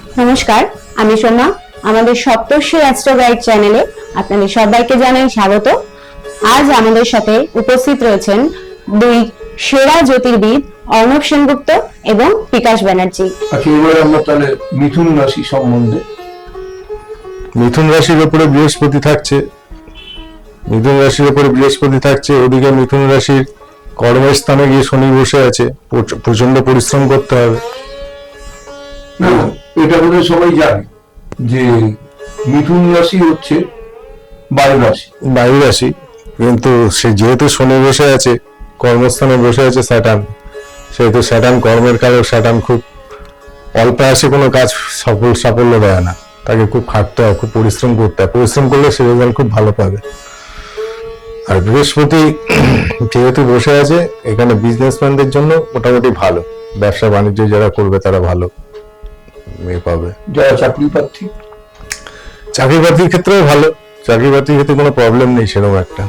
নমস্কার, আমি সোমা। আমাদের সপ্তর্ষি অ্যাস্ট্রো গাইড চ্যানেলে আপনাদের সবাইকে জানাই স্বাগত। আজ আমাদের সাথে উপস্থিত রয়েছেন দুই সেরা জ্যোতির্বিদ, অর্ণব সেনগুপ্ত এবং বিকাশ ব্যানার্জি। আচ্ছা, এবারে আমরা তাহলে মিথুন রাশি সম্বন্ধে। মিথুন রাশির উপরে বৃহস্পতি থাকছে। ওদিকে মিথুন রাশির কর্মস্থানে গিয়ে শনি বসে আছে। প্রচন্ড পরিশ্রম করতে হবে। এটা বোধহয় সবাই জানে যে মিথুন রাশি হচ্ছে বায়ু রাশি, কিন্তু সে যেহেতু শনি বসে আছে, কর্মস্থানে বসে আছে স্যাটার্ন, সেহেতু স্যাটার্ন কর্মের কারক। স্যাটার্ন খুব অল্প আসে কোনো কাজ সাফল্য দেয় না। তাকে খুব খাটতে হয়, খুব পরিশ্রম করতে হয়। পরিশ্রম করলে সে রেজাল্ট খুব ভালো পাবে। আর বৃহস্পতি যেহেতু বসে আছে এখানে, বিজনেসম্যানদের জন্য মোটামুটি ভালো। ব্যবসা বাণিজ্য যারা করবে তারা ভালো পাবে। যারা চাকরি প্রার্থীর ক্ষেত্রেও ভালো। চাকরি প্রার্থীর ক্ষেত্রে কোনো প্রবলেম নেই সেরকম একটা।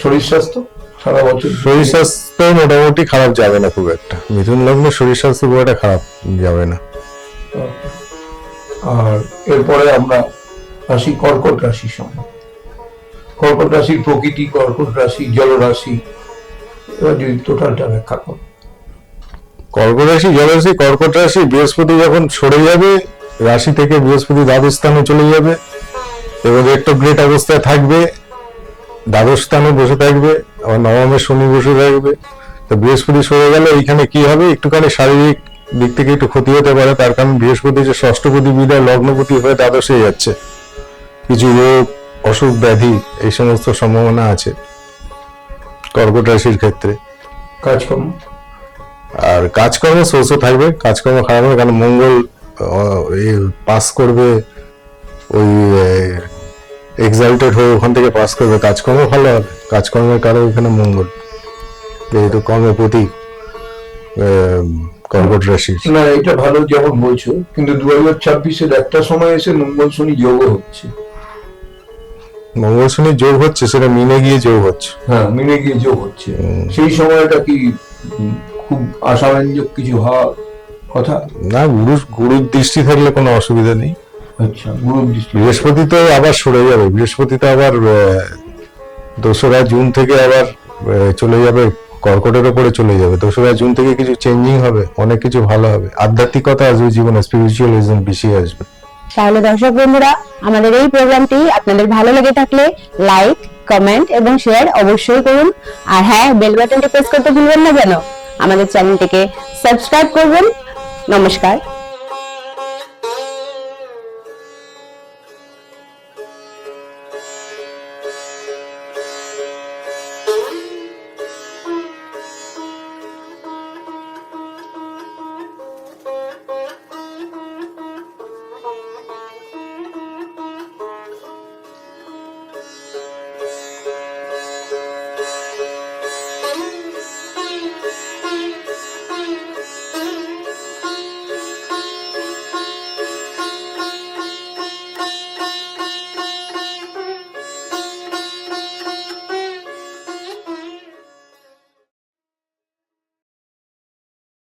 শরীর স্বাস্থ্য সারা বছর, শরীর স্বাস্থ্য মোটামুটি খারাপ যাবে না খুব একটা। মিথুন লগ্নে শরীর স্বাস্থ্য খুব একটা খারাপ যাবে না। আর এরপরে আমরা আসি কর্কট রাশির সঙ্গে। কর্কট রাশির প্রকৃতি, কর্কট রাশি জলরাশি, এবার যদি টোটালটা ব্যাখ্যা করো। কর্কট রাশি বৃহস্পতি যখন সরে যাবে রাশি থেকে, বৃহস্পতি দ্বাদশ স্থানে চলে যাবে এবং রেট্রোগ্রেড অবস্থায় থাকবে। দ্বাদশ স্থানে বসে থাকবে, আবার নবমে শনি বসে থাকবে। তো বৃহস্পতি সরে গেলে এইখানে কি হবে, একটুখানি শারীরিক দিক থেকে একটু ক্ষতি হতে পারে। তার কারণ বৃহস্পতি যে ষষ্ঠপতি বিদায় লগ্নপতি হয়ে দ্বাদশে যাচ্ছে, কিছু রোগ, অসুখ, ব্যাধি এই সমস্ত সম্ভাবনা আছে কর্কট রাশির ক্ষেত্রে। আর কাজকর্ম সোর্সও থাকবে। কাজকর্ম খারাপ হবে, কারণ মঙ্গল পাস করবে, ওই এক্সাল্টেড হয়ে ওখান থেকে পাস করবে। কাজকর্ম ভালো হবে, কাজকর্মের কারণে এখানে মঙ্গল, যেহেতু কর্মের প্রতি কর্কট রাশি। না, এটা ভালো যেমন বলছো, কিন্তু 2026-এর একটা সময় এসে মঙ্গল শনি যোগ হচ্ছে। মঙ্গল শনি যোগ হচ্ছে, সেটা মিনে গিয়ে যোগ হচ্ছে। হ্যাঁ, মিনে গিয়ে যোগ হচ্ছে। সেই সময়টা কি খুব আশাব্যঞ্জক কিছু হওয়ার কথা? না, গুরুর দৃষ্টি থাকলে কোনো অসুবিধা নেই। আচ্ছা, গুরুর দৃষ্টি। বৃহস্পতি তো আবার সরে যাবে। বৃহস্পতি তো আবার 2রা জুন থেকে আবার চলে যাবে, কর্কটের উপরে চলে যাবে। 2রা জুন থেকে কিছু চেঞ্জিং হবে, অনেক কিছু ভালো হবে। আধ্যাত্মিকতা আসবে জীবনে, স্পিরিচুয়ালিজম বেশি আসবে। তাহলে দর্শক বন্ধুরা, আমাদের এই প্রোগ্রামটি আপনাদের ভালো লেগে থাকলে লাইক, কমেন্ট এবং শেয়ার অবশ্যই করুন। আর হ্যাঁ, বেল বাটনটি প্রেস করতে ভুলবেন না যেন। আমাদের চ্যানেলটিকে সাবস্ক্রাইব করবেন। নমস্কার।